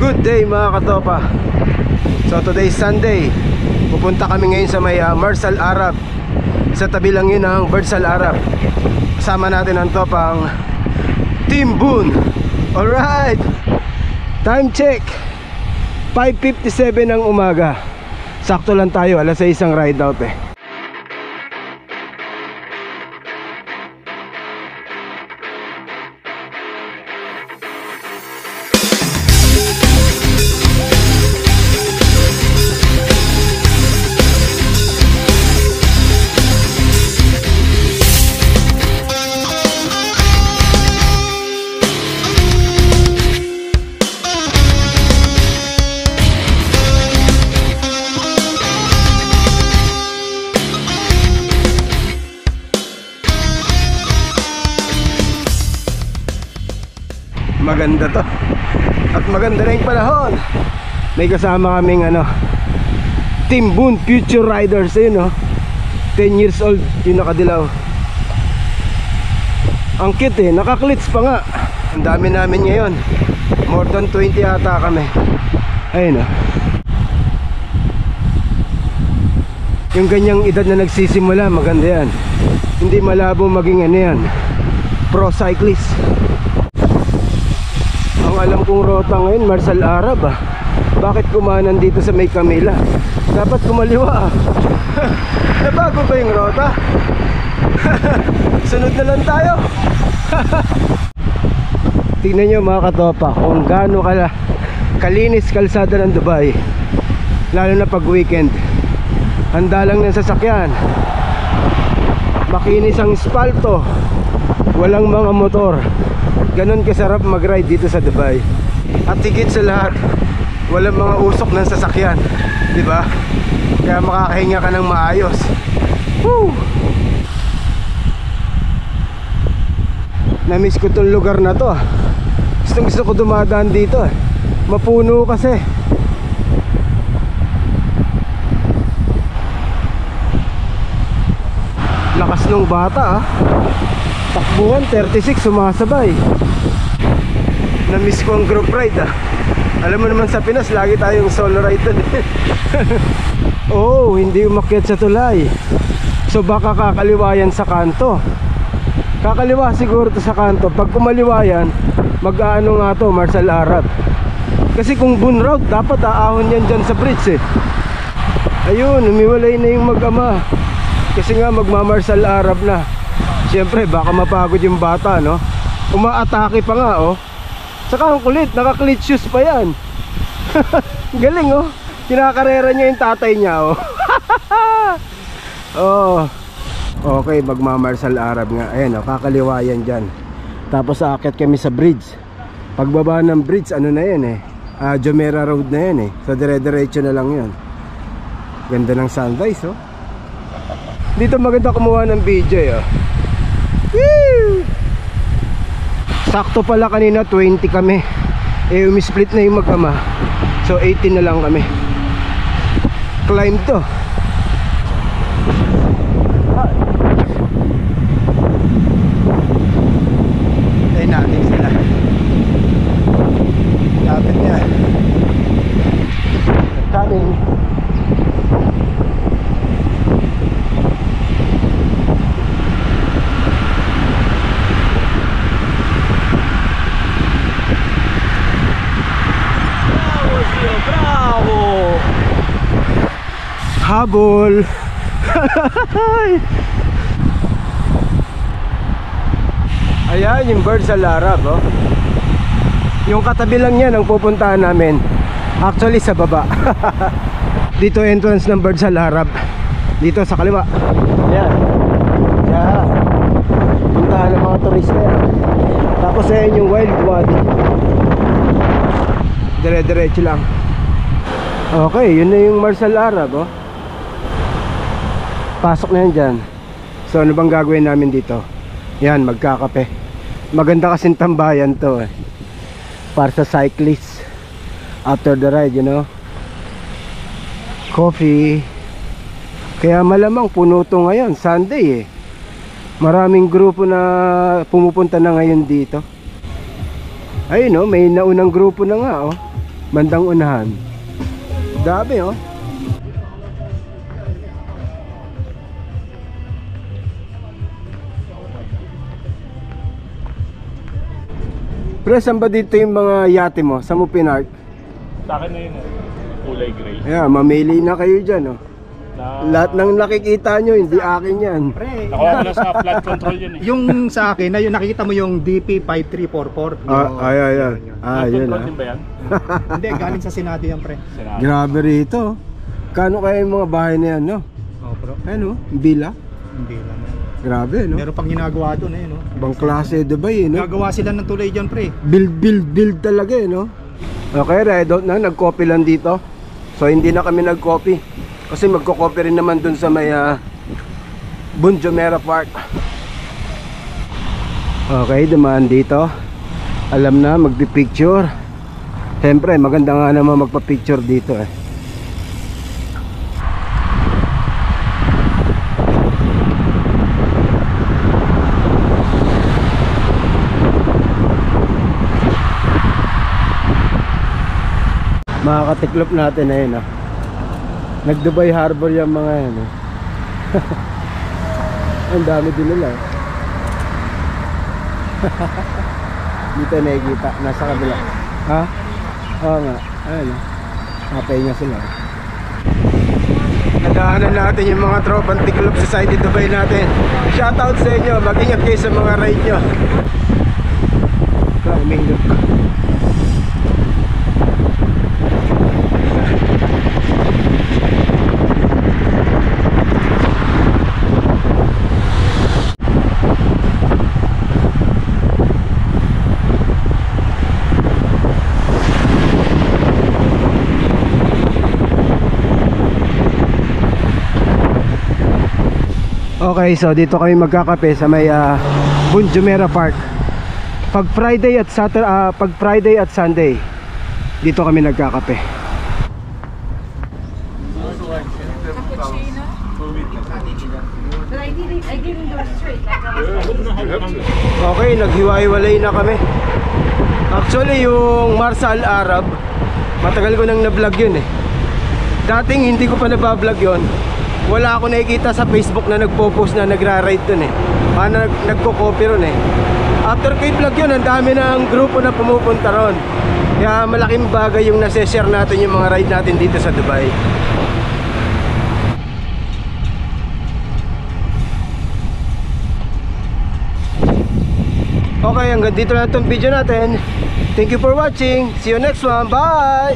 Good day mga katopa. So today is Sunday. Pupunta kami ngayon sa may Marsal Arab. Sa tabi lang yun ang Birdsal Arab. Kasama natin ang topang Team Boon. Alright, time check 5:57 ng umaga. Sakto lang tayo, alas 6 ang ride out eh. Maganda to. At maganda na yung panahon. May kasama kaming Team Boon Future Riders yun, no? 10 years old yung nakadilaw. Ang cute eh, nakaklits pa nga. Ang dami namin ngayon. More than 20 ata kami. Ayun, no? Yung ganyang edad na nagsisimula, maganda yan. Hindi malabo maging yan, pro cyclist. Ang alam kong rota ngayon, Marsal Arab Bakit kumanan dito sa May Camila? Dapat kumaliwa Nabago ba yung rota? Sunod na lang tayo. Tingnan nyo mga katopa kung gaano kalinis kalsada ng Dubai. Lalo na pag weekend. Handa lang ng sasakyan. Makinis ang spalto. Walang mga motor. Ganon kasarap mag-ride dito sa Dubai. At higit sa lahat, walang mga usok ng sasakyan, di ba? Kaya makakahinga ka ng maayos. Woo! Na-miss ko tong lugar na to. Gusto ko dumadaan dito. Mapuno kasi. Lakas nung bata Takbuhan 36 sumasabay. Na-miss ko ang group ride Alam mo naman sa Pinas lagi tayong solo ride dun Oh, hindi umakyat sa tulay. So baka kakaliwayan sa kanto. Kakaliwa siguro to sa kanto. Pag kumaliwayan, mag-aano nga to, Marsal Arab. Kasi kung Boon Road, dapat aahon yan dyan sa bridge Ayun, umiwalay na yung mag-ama. Kasi nga magmamarsal Arab na. Siyempre baka mapagod yung bata, no? Umaatake pa nga, Saka ang kulit, naka-cleat shoes pa yan. Galing, kinakarera niya yung tatay niya, Okay, magmamarsal Arab nga. Ayan, kakaliwayan dyan. Tapos aakyat kami sa bridge. Pagbaba ng bridge, ano na yan Jumeirah Road na yan So dire-diretso na lang yun. Ganda ng sunrise, Dito maganda kumuha ng video, Woo! Sakto pala kanina 20 kami. Umisplit na yung mag-ama. So 18 na lang kami. Climb to. Tayo natin sila. Lapit niya. Coming. Habol. Ayan yung Birdsal Arab Yung katabi lang yan ang pupuntahan namin. Actually sa baba. Dito entrance ng Birdsal Arab. Dito sa kaliwa. Ayan. Ayan. Puntahan ng mga turista yan. Tapos ayan yung Wild Wadi. Dire-diretso lang. Okay, yun na yung Marsal Arab Pasok na yan dyan. So ano bang gagawin namin dito? Yan, magkakape. Maganda kasing tambayan to para sa cyclists after the ride, Coffee. Kaya malamang puno to ngayon, Sunday Maraming grupo na pumupunta na ngayon dito. Ayun, may naunang grupo na nga bandang unahan. Dami oh. Pre, saan ba dito yung mga yate mo? Saan mo pinark? Sa akin na yun eh. Kulay gray. Ayan, mamili na kayo dyan oh. Lahat ng nakikita nyo, hindi akin yan. Pre, Nakuha ko lang sa flood control yun eh. yung sa akin, na yung nakikita mo yung DP5344. Ay. Flood Yun control ah. din ba yan? Hindi, galing sa Senado yan, pre. Sinabi. Grabe rito. Kano kaya yung mga bahay na yan, no? Oh, bro. Ano? Bila? Hindi lang. Grabe, no? Meron pang ginagawa doon eh, no? Ibang klase, Dubai, no? Gagawa sila ng tulay dyan, pre. Build talaga, eh, no? Okay, Redot na, nag-copy lang dito. So, hindi na kami nag-copy. Kasi magko-copy rin naman dun sa may Bun Jumeirah Park. Okay, dumaan dito. Alam na, magpipicture. Siyempre, maganda nga naman magpa-picture dito, eh. Makakatiklop natin na yun, Nag-Dubai Harbor yung mga yan, Ang dami din nila, Dito nakikita, nasa kabila. Ha? Oo nga, ayun, Papahinga sila. Nadaanan natin yung mga tropang Tiklop Society Dubai natin. Shoutout sa inyo, mag-ingat kayo sa mga ride nyo. Kaming look. Okay, so dito kami magkakape sa may Bun Jumeirah Park. Pag Friday at Sunday, dito kami nagkakape. Okay, naghiwa-hiwalay na kami. Actually, yung Marsa Al Arab, matagal ko nang na-vlog yun eh. Dating hindi ko pa na-vlog yun. Wala ako nakikita sa Facebook na nagpo-post na nagra-ride dun eh. Nagko-copy ron eh. After ko i-vlog yun, ang dami ng grupo na pumupunta ron. Kaya malaking bagay yung nase-share natin yung mga ride natin dito sa Dubai. Okay, hanggang dito na itong video natin. Thank you for watching. See you next one. Bye!